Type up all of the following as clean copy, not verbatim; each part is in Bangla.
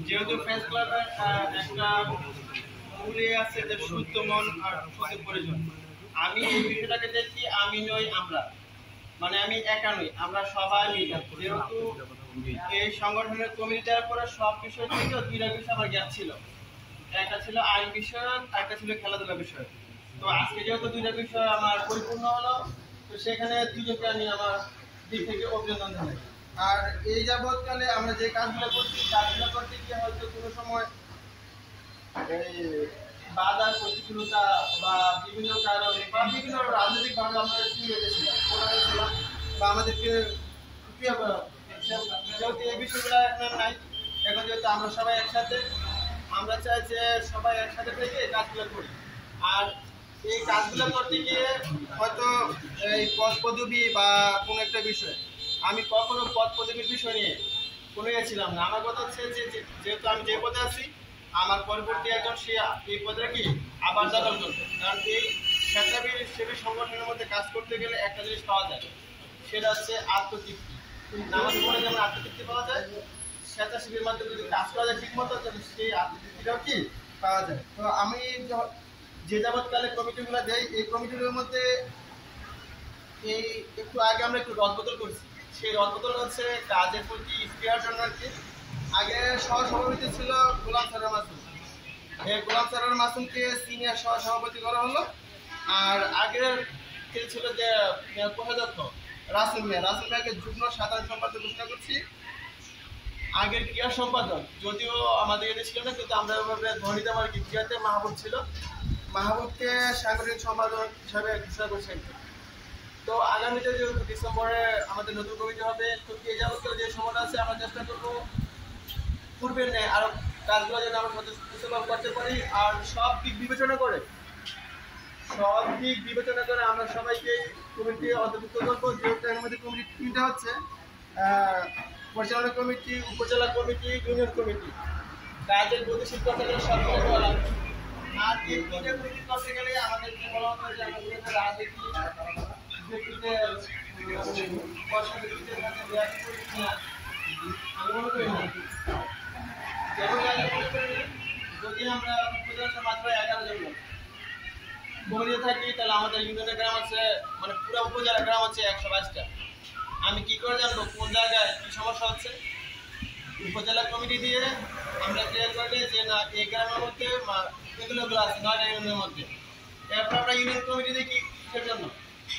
যেহেতু ফ্রেন্ডস ক্লাবের একটা মূলে আছে যে শুদ্ধ মন আর শুদ্ধ প্রয়োজন। আমি এই বিষয়টাকে দেখি আমি নই আমরা, মানে আমি একা নই, আমরা সবাই মিলে। যেহেতু এই সংগঠনের কমিটির পরে সব বিষয় থেকে দুইটা বিষয় আমার জ্ঞান ছিল, একটা ছিল আইন বিষয়, একটা ছিল খেলাধুলা বিষয়। তো আজকে যেহেতু দুইটা বিষয় আমার পরিপূর্ণ হলো, তো সেখানে দুজনকে আমি আমার দিক থেকে অভিনন্দন জানাই। আর এই যাবৎকালে আমরা যে কাজগুলো করছি, কাজগুলো করতে গিয়ে হয়তো কোনো সময় এই বাধার প্রতিকূলতা বা বিভিন্ন কারণে বা বিভিন্ন রাজনৈতিকভাবে আমরা ছিলাম বা আমাদেরকে যেহেতু এই বিষয়গুলো এখন নাই, এখন যেহেতু আমরা সবাই একসাথে, আমরা চাই যে সবাই একসাথে থেকে এই কাজগুলো করি। আর এই কাজগুলো করতে গিয়ে হয়তো এই পদ পদবি বা কোনো একটা বিষয়, আমি কখনো পদ পদবীর বিষয় নিয়ে কোনো ছিলাম না। আমার কথা হচ্ছে যে যেহেতু আমি যে পদে আছি, আমার পরবর্তী একজন সে এই পদে কি আবার দখল করবে। কারণ এই স্বেচ্ছাসেবী সংগঠনের মধ্যে কাজ করতে গেলে একটা জিনিস পাওয়া যায়, সেটা হচ্ছে আত্মতৃপ্তি। আমার জীবনে যেমন আত্মতৃপ্তি পাওয়া যায়, স্বেচ্ছাসেবীর মাধ্যমে যদি কাজ করা যায় ঠিক মতো, সেই আত্মতৃপ্তিটাও কি পাওয়া যায়। তো আমি যে যাবৎকালে কমিটিগুলো দেয়, এই কমিটিগুলোর মধ্যে এই একটু আগে আমরা একটু রদবদল করছি। সেই রদবদল হচ্ছে কাজের প্রতি স্পৃহার জন্য আর কি। আগে সহসভাপতি ছিল গোলাম সারার মাসুম, এই গোলাম সারার মাসুমকে সিনিয়র সহসভাপতি করা হলো। আর আগের কে ছিল যে কোষাধ্যক্ষ রাসেল মিয়াকে যুগ্ম সাধারণ সম্পাদক ঘোষণা করছি। আগের ক্রীড়া সম্পাদক যদিও আমাদের এটা ছিল না, কিন্তু আমরা ওইভাবে ধরে নিতে পারি ক্রীড়াতে মাহবুব ছিল, মাহবুবকে সাংগঠনিক সম্পাদক হিসাবে ঘোষণা করছি। তো আগামীতে যেহেতু ডিসেম্বরে আমাদের নতুন কমিটি হবে, তো এই যাবতীয় যে সময়টা আছে আমরা চেষ্টা করবো পূর্বের নেই আরো কাজগুলো যেন আমরা সচেতন করতে পারি। আর সব দিক বিবেচনা করে আমরা সবাইকে কমিটি অন্তর্ভুক্ত করবো। যেহেতু আমাদের কমিটি তিনটা হচ্ছে, পরিচালনা কমিটি, উপজেলা কমিটি, ইউনিয়ন কমিটি। কাজের গতিশীল করতে গেলে সব কিছু করা লাগবে। আর এই তিনটা কমিটি করতে গেলে আমাদেরকে বলা হতো যে আমাদের রাজনীতি যদি আমরা মাত্র 11 জন গড়িয়ে থাকি, তাহলে আমাদের ইউনিয়নের গ্রাম আছে, মানে পুরো উপজেলা গ্রাম আছে 122টা। আমি কি করে জানবো কোন জায়গায় কি সমস্যা হচ্ছে? উপজেলা কমিটি দিয়ে আমরা ক্লিয়ার করে যে না এই গ্রামের মধ্যে এগুলো আছে 9টা ইউনিয়নের মধ্যে। এরপর আমরা ইউনিয়ন কমিটি দিয়ে কিসের জন্য,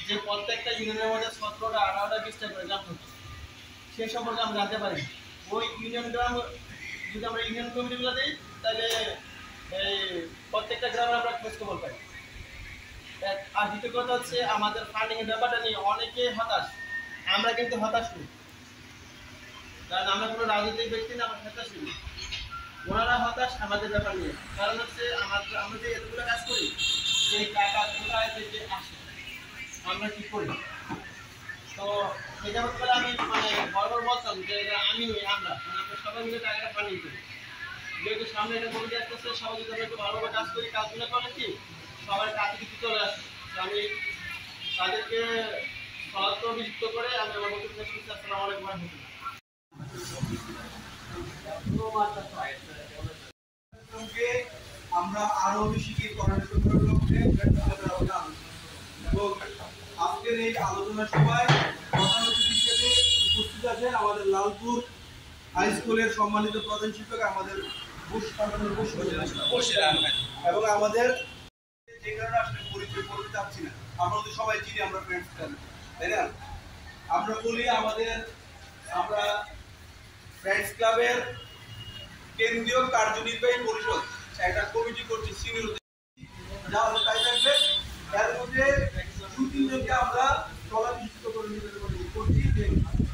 যে প্রত্যেকটা ইউনিয়নের মধ্যে 17টা 18টা 20টা করে গ্রাম হচ্ছে, সে সম্পর্কে আমরা জানতে পারি। ওই ইউনিয়ন গ্রাম যদি আমরা ইউনিয়ন কমিটিগুলো দিই, তাহলে এই প্রত্যেকটা গ্রামে আমরা খোঁজ খবর পাই। আর দ্বিতীয় কথা হচ্ছে আমাদের ফান্ডিং এর ব্যাপারটা নিয়ে অনেকে হতাশ, আমরা কিন্তু হতাশ নই, কারণ আমরা কোনো রাজনৈতিক ব্যক্তি না, আমরা হতাশ নই। ওনারা হতাশ আমাদের ব্যাপার নিয়ে, কারণ হচ্ছে আমরা যে এতগুলো কাজ করি, এই টাকা কোথায় থেকে আসে, আমরা কি করি। তো এই যাবৎকালে আমি মানে বরাবর বলতাম যে আমি নই আমরা, মানে আমরা সবাই মিলে টাকাটা ফান্ডিং করি। যেহেতু সামনে একটা কমিটি আসতেছে, সবাই যদি আমরা একটু ভালোভাবে কাজ করি, কাজগুলো করলে কি সবার কাছে কিছু চলে আসে। আমি তাদেরকে সদস্য অভিযুক্ত করে আমি আমার বক্তব্য শেষ করছি। আসসালামু আলাইকুম ওয়া রাহমাতুল্লাহ। আমরা আরো বেশি কি করার লক্ষ্যে এবং আজকের এই আলোচনা সভায় প্রধান অতিথি হিসেবে উপস্থিত আছেন আমাদের লালপুর হাই স্কুলের সম্মানিত প্রধান শিক্ষক আমাদের এবং আমাদের যে কারণে আসলে পরিচয় করতে চাচ্ছি না, আমরা তো সবাই চিনি, আমরা ফ্রেন্ডস, তাই না? আমরা বলি আমরা ফ্রেন্ডস ক্লাবের কেন্দ্রীয় কার্যনির্বাহী পরিষদ একটা কমিটি করছি সিনিয়র, যা আমরা তাই থাকবে। এর মধ্যে 2-3 জনকে আমরা তলা নিযুক্ত করে করছি,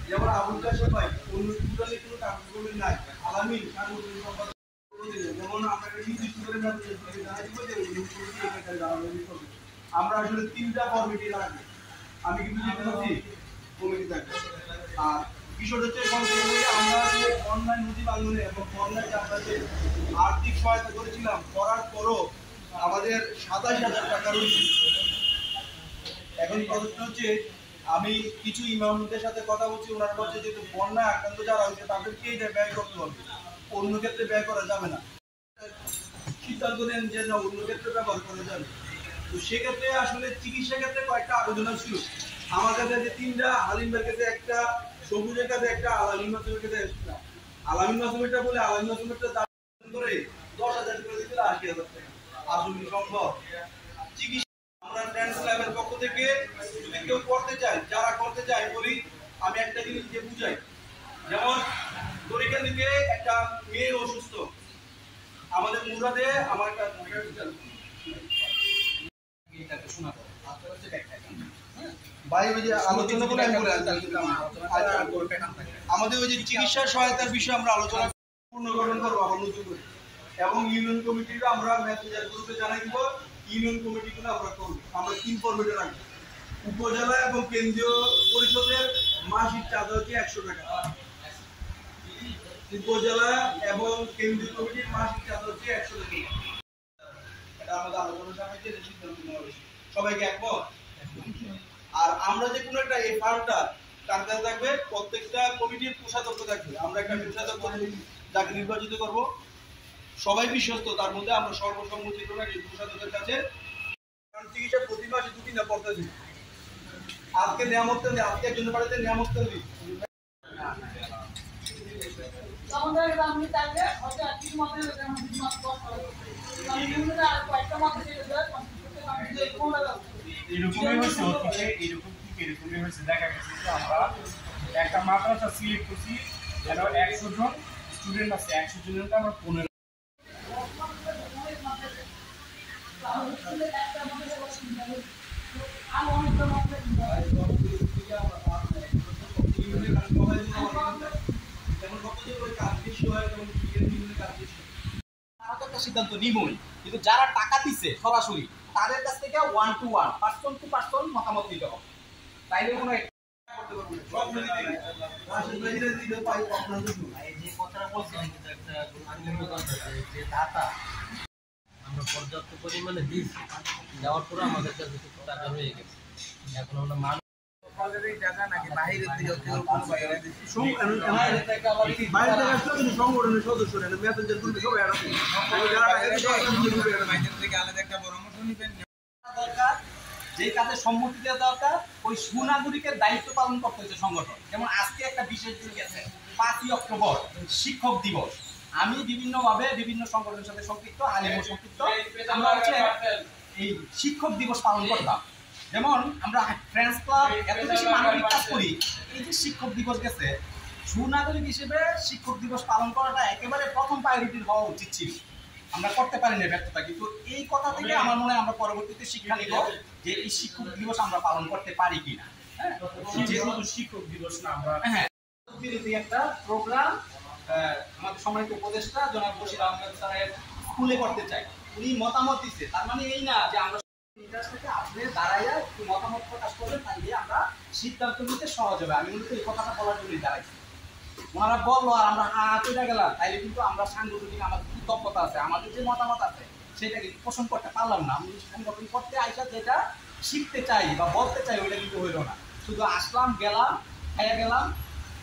যেমন আবুল কাশেম ভাই অন্য টোটালি কোনো কার্যক্রমে নাই, আলামিন সাংগঠনিক সম্পাদক, যেমন আমরা নির্দিষ্ট করে আমরা আসলে 3টা ফরম্যাটে রাখবো। আমি কিন্তু কমিটি থাকবে। আর বিষয়টা হচ্ছে আমরা যে অনলাইন নথি বাংলা এবং অনলাইনে আমরা যে আর্থিক সহায়তা করেছিলাম, করার পরও আমাদের 27,000 টাকা রয়েছে। এখন প্রশ্ন হচ্ছে আমি কিছু ইমামদের সাথে কথা বলছি, ওনারা বলছে যে বন্যা আক্রান্ত যারা হয়েছে তাদেরকে এটা ব্যয় করতে হবে, অন্য ক্ষেত্রে ব্যয় করা যাবে না। সিদ্ধান্ত নেন যে না, অন্য ক্ষেত্রে ব্যবহার করা যাবে। তো সেক্ষেত্রে আসলে চিকিৎসা ক্ষেত্রে কয়েকটা আবেদন ছিল আমার কাছে, যে 3টা, হালিমের কাছে একটা, সবুজের কাছে একটা, আলামিন মাসুমের কাছে একটা। আলামিন মাসুমেরটা বলে আলামিন মাসুমেরটা দাম করে 10,000 করে দিতে 80,000 টাকা। আসলে সম্ভব? চিকিৎসা আমরা ফ্রেন্ডস ক্লাবের পক্ষ থেকে যদি কেউ করতে চায়, যারা করতে চায় বলি, আমি একটা জিনিস যে বুঝাই, যেমন তরিকা দিকে একটা মেয়ে অসুস্থ, আমাদের মুরাদে আমার একটা ভাই ওই যে আলোচনা করে আমাদের ওই যে চিকিৎসা সহায়তার বিষয়ে আমরা আলোচনা পুনর্গঠন করবো আবার নতুন করে, এবং ইউনিয়ন কমিটির আমরা মেসেঞ্জার গ্রুপে জানাই দিব। ইউনিয়ন কমিটিগুলো আমরা করবো, আমরা 3 ফরম্যাটে রাখবো। উপজেলা এবং কেন্দ্রীয় পরিষদের মাসিক চাঁদা হচ্ছে 100 টাকা। উপজেলা এবং কেন্দ্রীয় কমিটির মাসিক চাঁদা হচ্ছে 100 টাকা। এটা আমাদের আলোচনা সাপেক্ষে সিদ্ধান্ত নেওয়া হয়েছে। সবাইকে একমত? আর আমরা যে কোনো একটা এই ফার্মটা কার কাছে থাকবে, প্রত্যেকটা কমিটির কোষাধ্যক্ষ থাকবে। আমরা একটা কোষাধ্যক্ষ যাকে নির্বাচিত করব, সবাই বিশ্বস্ত, তার মধ্যে আমরা সর্বসম্মতিক্রমে একজন কোষাধ্যক্ষের কাছে। কারণ চিকিৎসা প্রতি মাসে 2-3 টা পড়তে দিই। আজকে নিয়ামত দেন, আজকে একজন বাড়িতে নিয়ামত দেন দিই। আমাদের গ্রামে থাকবে হয়তো কিছু মাত্র কিছু মাত্র আমরা আর কয়েকটা মাত্র ছেড়ে দেয় এরকমই হয়েছে অতীতে, এরকমই হয়েছে। দেখা গেছে যে আমরা একটা মাদ্রাসা সিলেক্ট করছি, যেন 100 জন স্টুডেন্ট আছে, 100 জনের আমরা 15 সিদ্ধান্ত নিবই, কিন্তু যারা টাকা দিচ্ছে সরাসরি তাদের কাছ থেকে 1 to 1 পার্সন টু পার্সন মতামত নিতে হবে। তাইলে কোনো যে কথাটা বলছিলাম একটা গুরুত্বপূর্ণ কথা, যে দাতা আমরা পর্যাপ্ত পরিমাণে দিচ্ছি, দেওয়ার পরে আমাদের কাছে কিছু টাকা রয়ে গেছে। এখন আমরা মানুষ সংগঠনের সদস্য মেসেঞ্জার গ্রুপে সবাই আছে। দরকার, যে কাজে সম্মতি দেওয়া দরকার, ওই সুনাগরিকের দায়িত্ব পালন করতে হচ্ছে সংগঠন। যেমন আজকে একটা বিশেষ দিন গেছে, 5ই অক্টোবর শিক্ষক দিবস। আমি বিভিন্নভাবে বিভিন্ন সংগঠনের সাথে সম্পৃক্ত, আলিমও সম্পৃক্ত। আমরা হচ্ছে এই শিক্ষক দিবস পালন করতাম। যেমন আমরা ফ্রেন্ডস ক্লাব এত বেশি মানবিক কাজ করি, এই যে শিক্ষক দিবস গেছে, সুনাগরিক হিসেবে শিক্ষক দিবস পালন করাটা একেবারে প্রথম প্রায়োরিটি হওয়া উচিত ছিল। আমরা করতে পারি না, ব্যর্থতা। কিন্তু এই কথা থেকে আমার মনে হয় আমরা পরবর্তীতে শিক্ষা নিব যে এই শিক্ষক দিবস আমরা পালন করতে পারি কিনা। হ্যাঁ, যেহেতু শিক্ষক দিবস না, আমরা হ্যাঁ একটা প্রোগ্রাম আমাদের সম্মানিত উপদেষ্টা জনাব বশির আহমেদ স্যারের স্কুলে করতে চাই। উনি মতামত দিচ্ছে, তার মানে এই না যে আমরা থেকে আপনি দাঁড়াইয়া একটু মতামত প্রকাশ করবেন, তাহলে আমরা সিদ্ধান্ত নিতে সহজ হবে। আমি মূলত এই কথাটা বলার জন্যই দাঁড়াইছি। ওনারা বললো আর আমরা চলে গেলাম, তাইলে কিন্তু আমরা সাংগঠনিক আমাদের কি দক্ষতা আছে, আমাদের যে মতামত আছে সেটা কিন্তু পোষণ করতে পারলাম না। আমি সাংগঠনিক করতে আইসা যেটা শিখতে চাই বা বলতে চাই ওইটা কিন্তু হইল না, শুধু আসলাম গেলাম খাইয়া গেলাম,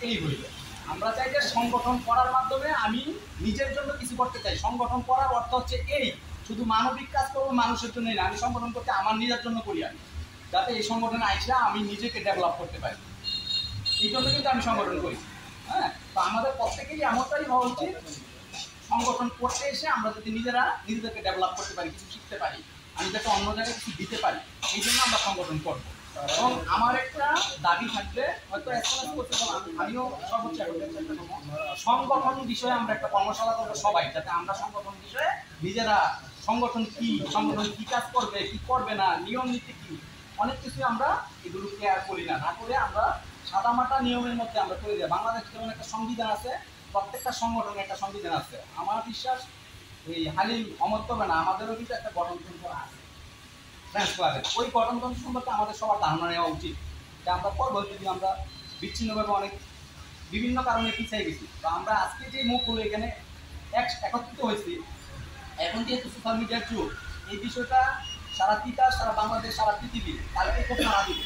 এই হইল। আমরা চাই যে সংগঠন করার মাধ্যমে আমি নিজের জন্য কিছু করতে চাই। সংগঠন করার অর্থ হচ্ছে এই, শুধু মানবিক কাজ করবো মানুষের জন্যই না, আমি সংগঠন করতে আমার নিজের জন্য করি, আমি যাতে এই সংগঠনে আইসা আমি নিজেকে ডেভেলপ করতে পারি, এই জন্য কিন্তু আমি সংগঠন করি। হ্যাঁ, তো আমাদের প্রত্যেকেরই এমনটাই হওয়া উচিত, সংগঠন করতে এসে আমরা যদি নিজেদেরকে ডেভেলপ করতে পারি, কিছু শিখতে পারি, আমি যাতে অন্য জায়গায় কিছু দিতে পারি, এই জন্য আমরা সংগঠন করবো। এবং আমার একটা দাবি থাকবে, হয়তো আমিও সর্বোচ্চ সংগঠন বিষয়ে আমরা একটা কর্মশালা করবো সবাই, যাতে আমরা সংগঠন বিষয়ে নিজেরা সংগঠন কি কাজ করবে, কি করবে না, নিয়ম নীতি কি, অনেক কিছু আমরা এগুলো কেয়ার করি না, না করে আমরা সাদামাটা নিয়মের মধ্যে আমরা করে দিই। বাংলাদেশ যেমন একটা সংবিধান আছে, প্রত্যেকটা সংগঠনের একটা সংবিধান আছে। আমার বিশ্বাস এই হালিম অমত করবে না, আমাদেরও কিন্তু একটা গঠনতন্ত্র আছে ফ্রেন্ডস ক্লাবের। ওই গঠনতন্ত্র সম্পর্কে আমাদের সবার ধারণা নেওয়া উচিত, যে আমরা করবো যদি আমরা বিচ্ছিন্নভাবে অনেক বিভিন্ন কারণে পিছিয়ে গেছি। তো আমরা আজকে যে মুখগুলো এখানে একত্রিত হয়েছি, এখন যেহেতু সোশ্যাল মিডিয়ার যুগ, এই বিষয়টা সারা তিতাস, সারা বাংলাদেশ, সারা পৃথিবী কালকে খুব সারা দিবে।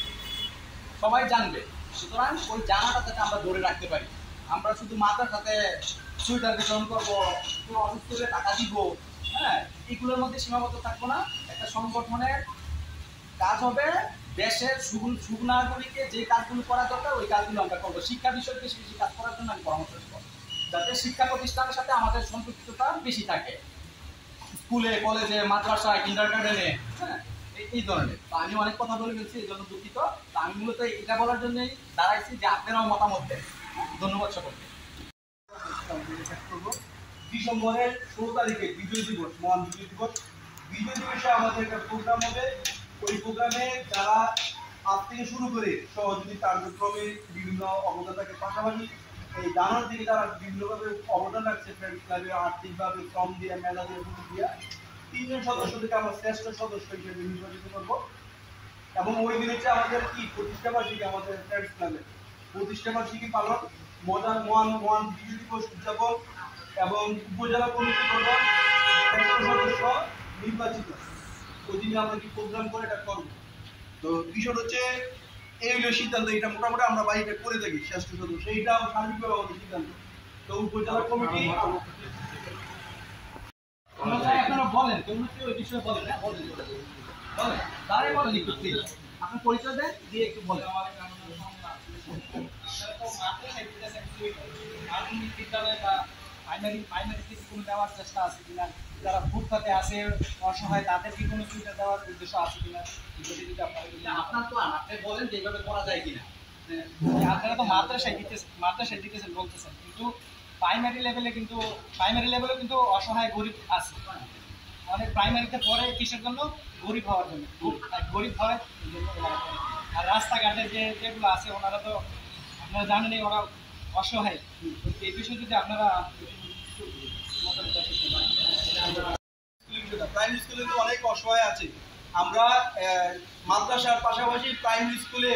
সবাই জানবে। সুতরাং ওই জানাটা যাতে আমরা ধরে রাখতে পারি। আমরা শুধু মাথার সাথে সুইটার বিতরণ করবো, কেউ অসুস্থ হলে টাকা দিব, হ্যাঁ, এগুলোর মধ্যে সীমাবদ্ধ থাকবো না। একটা সংগঠনের কাজ হবে দেশের সুনাগরিককে যে কাজগুলো করা দরকার ওই কাজগুলো আমরা করবো। শিক্ষা বিষয়ে বেশি বেশি কাজ করার জন্য আমি পরামর্শ দেবো, যাতে শিক্ষা প্রতিষ্ঠানের সাথে আমাদের সম্পৃক্ততা বেশি থাকে, স্কুলে, কলেজে, মাদ্রাসায়, কিন্ডারগার্টেনে, হ্যাঁ, এই ধরনের। তো আমি অনেক কথা বলে ফেলছি, এই জন্য দুঃখিত। তো আমি মূলত এটা বলার জন্যই দাঁড়াইছি যে আপনারাও মতামত দেন। ধন্যবাদ সকলকে। ডিসেম্বরের 16 তারিখে বিজয় দিবস, মহান বিজয় দিবস। বিজয় দিবসে আমাদের একটা প্রোগ্রাম হবে। ওই প্রোগ্রামে যারা আজ থেকে শুরু করে সহযোগী কার্যক্রমে বিভিন্ন অবদান থাকে, পাশাপাশি এই জানার দিকে যারা বিভিন্নভাবে অবদান রাখছে, ফ্রেন্ডস ক্লাবে আর্থিকভাবে, শ্রম দিয়ে, মেলা দিয়ে, দিয়ে 3 জন সদস্যদেরকে আমরা শ্রেষ্ঠ সদস্য হিসেবে নির্বাচিত করবো। এবং ওই দিন হচ্ছে আমাদের কি প্রতিষ্ঠাবার্ষিকী, আমাদের ফ্রেন্ডস ক্লাবের প্রতিষ্ঠাবার্ষিকী পালন, মহান বিজয় দিবস উদযাপন এবং উপজেলা কমিটি প্রধান সদস্য নির্বাচিত। ওই দিনে আমরা কি প্রোগ্রাম করে এটা করবো। তো বিষয় হচ্ছে এই হলো সিদ্ধান্ত, এটা মোটামুটি আমরা বাড়িটা করে থাকি শ্রেষ্ঠ সদস্য, এইটা সার্বিকভাবে আমাদের সিদ্ধান্ত। তো উপজেলা কমিটি আপনারা বলেন, ওই বিষয়ে বলেন, হ্যাঁ বলেন, বলেন, তারাই বলেন একটু প্লিজ। আপনি পরিচয় দেন, দিয়ে একটু বলেন। দেওয়ার চেষ্টা আছে কিনা, যারা ফুটপাতে আছে অসহায় তাদের কি কোনো সুবিধা দেওয়ার উদ্দেশ্য আছে কিনা, আপনার তো আপনি বলেন যে এইভাবে করা যায় কিনা। আপনারা তো মাদ্রাসায় দিতেছেন বলতেছেন, কিন্তু প্রাইমারি লেভেলে কিন্তু অসহায় গরিব আছে। অনেক প্রাইমারিতে পড়ে কিসের জন্য? গরিব হওয়ার জন্য। গরিব হয় এই জন্য ওরা করে। আর রাস্তাঘাটে যেগুলো আছে ওনারা তো আপনারা জানেনই, ওরা অসহায়। এই বিষয়ে যদি আপনারা প্রাইমারি স্কুলে তো অনেক অসহায় আছে। আমরা মাদ্রাসার পাশাপাশি প্রাইমারি স্কুলে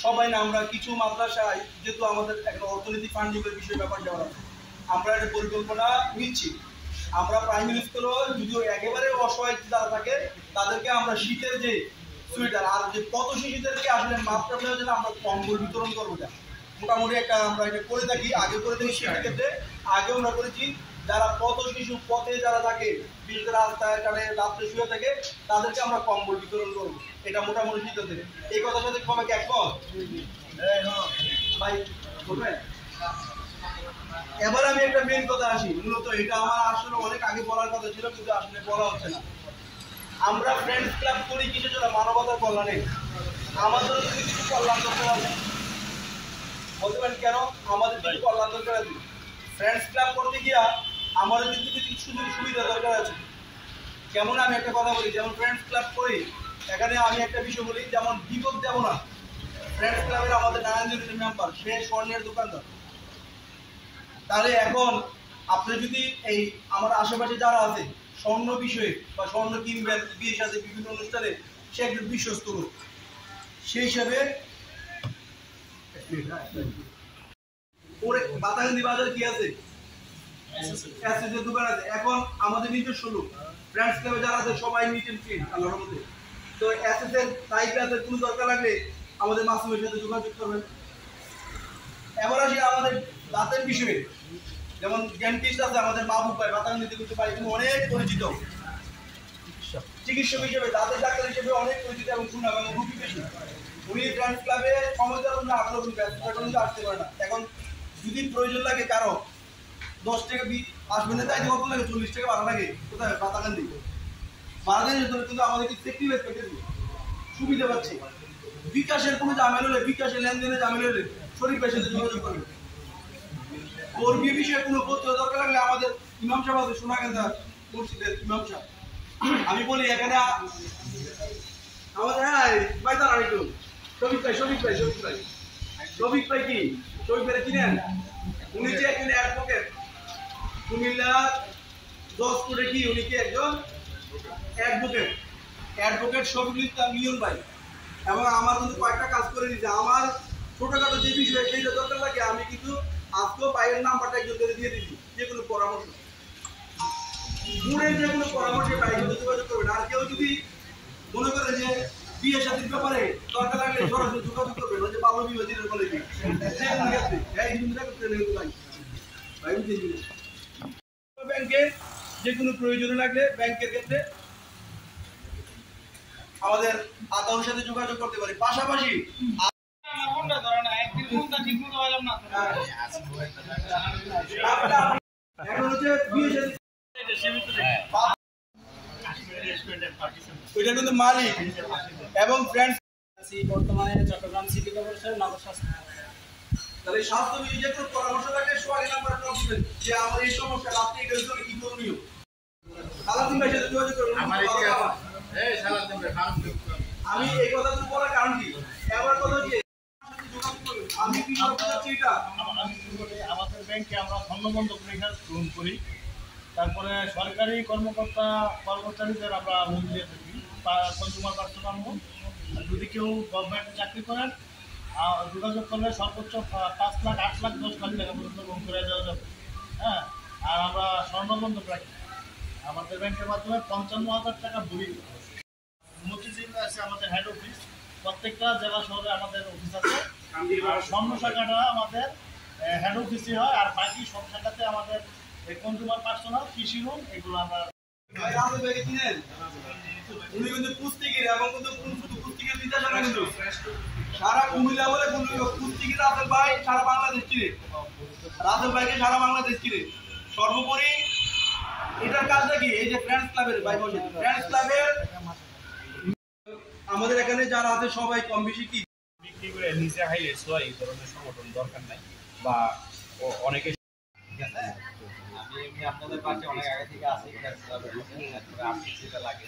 সবাই না, আমরা কিছু মাদ্রাসায় যেহেতু আমাদের একটা অর্থনৈতিক ফান্ডিংয়ের বিষয় ব্যাপার দেওয়া আছে, আমরা একটা পরিকল্পনা নিচ্ছি। আমরা প্রাইমারি স্কুলও যদিও একেবারে অসহায় যারা থাকে তাদেরকে আমরা শীতের যে সোয়েটার আর যে পথ শিশুদেরকে আসলে মাদ্রাসায় যেন আমরা কম্বল বিতরণ করবো, মোটামুটি একটা আমরা এটা করে থাকি, আগে করে থাকি। সেক্ষেত্রে আগেও আমরা করেছি, যারা পথ শিশু পথে যারা থাকে, বিশেষ করে রাস্তায় রাত্রে শুয়ে থাকে, তাদেরকে আমরা কম্বল বিতরণ করবো। এটা মোটামুটি সিদ্ধান্ত। এই কথার সাথে সবাই কি একমত? ভাই বলবেন? এবার আমি একটা মেন কথা আসি, মূলত এটা আমার আসলে অনেক আগে বলার কথা ছিল, কিন্তু আসলে বলা হচ্ছে না। আমরা ফ্রেন্ডস ক্লাব করি কিসের জন্য? মানবতার কল্যাণে। আমাদের যদি কিছু কল্যাণ দরকার আছে, বলতে পারেন কেন আমাদের কিছু কল্যাণ দরকার আছে? ফ্রেন্ডস ক্লাব করতে গিয়া আমাদের কিন্তু কিছু সুযোগ সুবিধা দরকার আছে। যেমন আমি একটা কথা বলি, যেমন ফ্রেন্ডস ক্লাব করি, এখানে আমি একটা বিষয় বলি, যেমন বিপদ দেব না। ফ্রেন্ডস ক্লাবের আমাদের নারায়ণগঞ্জের মেম্বার, সে স্বর্ণের দোকানদার। তাহলে এখন আপনি যদি এই আমার আশেপাশে যারা আছে স্বর্ণ বিষয়ে বা স্বর্ণ কিনবেন, বিয়ের সাথে বিভিন্ন অনুষ্ঠানে, সে একজন বিশ্বস্ত লোক, সেই হিসাবে বাতাগান্ধী বাজারে কি আছে? এসএসের দোকান আছে। এখন আমাদের নিজস্ব লোক ফ্রেন্ডস ক্লাবে যারা আছে সবাই মিট এন্ড ক্লিন আল্লাহর মধ্যে। তো এসএসের সাইকেল আছে, কোনো দরকার লাগলে আমাদের মাসুমের সাথে যোগাযোগ করবেন। এবার আসি আমাদের দাঁতের বিষয়ে, যেমন ডেন্টিস্ট আছে আমাদের মাহবুব ভাই, বাতাগান্ধীতে কিন্তু ভাই অনেক পরিচিত চিকিৎসক হিসেবে, দাঁতের ডাক্তার হিসেবে অনেক পরিচিত এবং সুনাম এবং রুগী বেশি। উনি ফ্রেন্ডস ক্লাবে সময় দেওয়ার জন্য আগ্রহ কিন্তু আসতে পারে না। এখন যদি প্রয়োজন লাগে কারো 10 টাকা আসবেন, তাই কত লাগে? 40 টাকা ভাড়া লাগে। কোথায়? বাতাগান্ধী। বাতাগান্ধী কিন্তু আমাদেরকে সেক্রিফাইস করতে দিবে, সুবিধা পাচ্ছে। বিকাশের কোনো ঝামেলা হলে, বিকাশের লেনদেনের ঝামেলা হলে শরীর ভাইয়ের সাথে যোগাযোগ করবে। ধর্মীয় বিষয়ে কোনো তথ্য দরকার লাগলে আমাদের ইমাম সাহেব আছে, সোনাগান্ধা মসজিদের ইমাম সাহেব। আমি বলি এখানে আমাদের ভাই তার আরেকটু শফিক ভাই কি শফিক ভাই চিনেন? উনি যে একজন অ্যাডভোকেট, কুমিল্লা দশপুরে কি উনি কি একজন অ্যাডভোকেট শফিকুল ইসলাম লিওন ভাই। এবং আমার কিন্তু কয়েকটা কাজ করে দিয়েছে। আমার ছোটখাটো যে বিষয় সেইটা দরকার লাগে, আমি কিন্তু আজকেও বাইরের নাম্বারটা একজন করে দিয়ে দিচ্ছি। যে কোনো পরামর্শ, গুণের যে কোনো পরামর্শে বাইরে যোগাযোগ করবেন। আর কেউ যদি মনে করে যে বিয়ে শাদীর ব্যাপারে দরকার লাগলে সরাসরি যোগাযোগ করবেন ওই যে পাল্লবী ওজিরের কলেজে ব্যাংকে যে কোনো প্রয়োজনে লাগলে ব্যাংকের ক্ষেত্রে আমাদের আতাউর সাথে যোগাযোগ করতে পারি। পাশাপাশি কোনটা ধরে না একদিন কোনটা ঠিক মতো হলাম না এখন হচ্ছে বিয়ে শাদী ওইটা কিন্তু মালিক এবং ফ্রেন্ডস বর্তমানে চট্টগ্রাম সিটি কর্পোরেশন নগরস্বাস্থ্য। তাহলে স্বাস্থ্য বিভাগে একটু পরামর্শ লাগলে সোয়ারি নাম্বার নক দিবেন যে আমার এই সমস্যা আপনি এটার জন্য কি করণীয়। সালাদিন ভাইয়ের সাথে যোগাযোগ করুন। আমি এই কথা তো বলার কারণ কি এবার কথা কি আমি কি করতে চাচ্ছি এটা আমাদের ব্যাংকে আমরা স্বর্ণবন্ধক রেখা গ্রহণ করি, তারপরে সরকারি কর্মচারীদের আমরা লোন দিয়ে থাকি কনজিউমার পার্সোনাল লোন। যদি কেউ গভর্নমেন্টে চাকরি করেন যোগাযোগ করলে সর্বোচ্চ 5 লাখ 8 লাখ 10 লাখ টাকা পর্যন্ত লোন করে দেওয়া যাবে। হ্যাঁ, আর আমরা স্বর্ণবন্ধক রাখি আমাদের ব্যাংকের মাধ্যমে 55,000 টাকা ভরি। মতিঝিল আছে আমাদের হেড অফিস, প্রত্যেকটা জেলা শহরে আমাদের অফিস আছে। আর স্বর্ণ শাখাটা আমাদের হেড অফিসে হয়, আর বাকি সব শাখাতে আমাদের কনজিউমার পার্সোনাল, কৃষি লোন এগুলো আমরা। ভাই রাহুল ভাইকে চিনেন? উনি কিন্তু কুস্তিগির এবং কিন্তু কুস্তিগির নির্দেশনা কিন্তু সারা কুমিল্লা বলে কুস্তিগির রাহুল ভাই সারা বাংলাদেশ চিনে। রাহুল ভাইকে সারা বাংলাদেশ চিনে। সর্বোপরি এটার কাজটা কি এই যে ফ্রেন্ডস ক্লাবের ভাই বলছেন ফ্রেন্ডস ক্লাবের আমাদের এখানে যারা আছে সবাই কম বেশি কি বিক্রি করে নিজে হাইলে সোয়াই এই ধরনের সংগঠন দরকার নাই বা অনেকে আমি এমনি আপনাদের পাশে অনেক আগে থেকে আছি, আপনি যেটা লাগে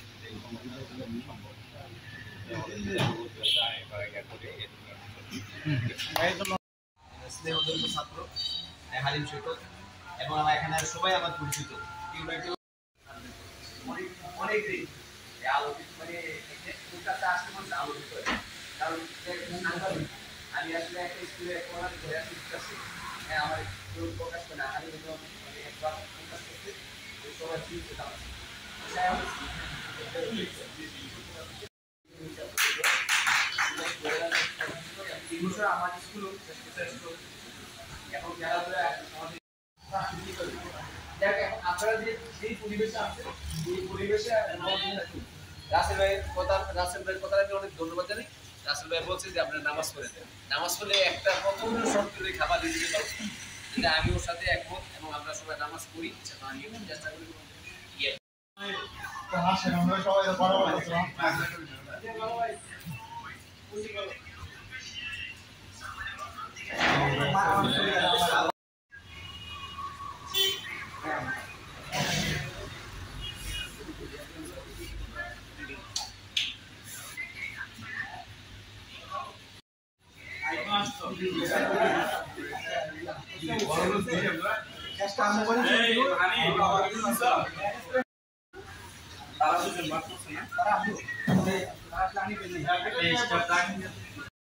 স্নেহদন্য ছাত্র হালিম সৈকত এবং আমার এখানে সবাই আমার পরিচিত। অনেক দিন আলোকিত মানে কলকাতা আসতে মানুষ আলোকিত হয়, কারণ আমি আসলে একটা স্কুলে পড়ার ঘরে আসছি। হ্যাঁ, আমার প্রকাশ করে না আমি মানে একবার প্রকাশ করতে সবাই চিনতে পারছি। আমার স্কুল এখন খেলাধুলা আপনারা যেই পরিবেশে আছেন এই পরিবেশে রাসেল ভাইয়ের কথা আমি অনেক ধন্যবাদ জানাই। রাসেল ভাই বলছে যে আপনারা নামাজ পড়ে দেন, নামাজ পড়লে একটা প্রথম শর্ত খাবার দিতে পারছি, এটা আমি ওর সাথে একমত এবং আমরা সবাই নামাজ পড়ি, আমিও চেষ্টা করি। আমরা সবাই তারা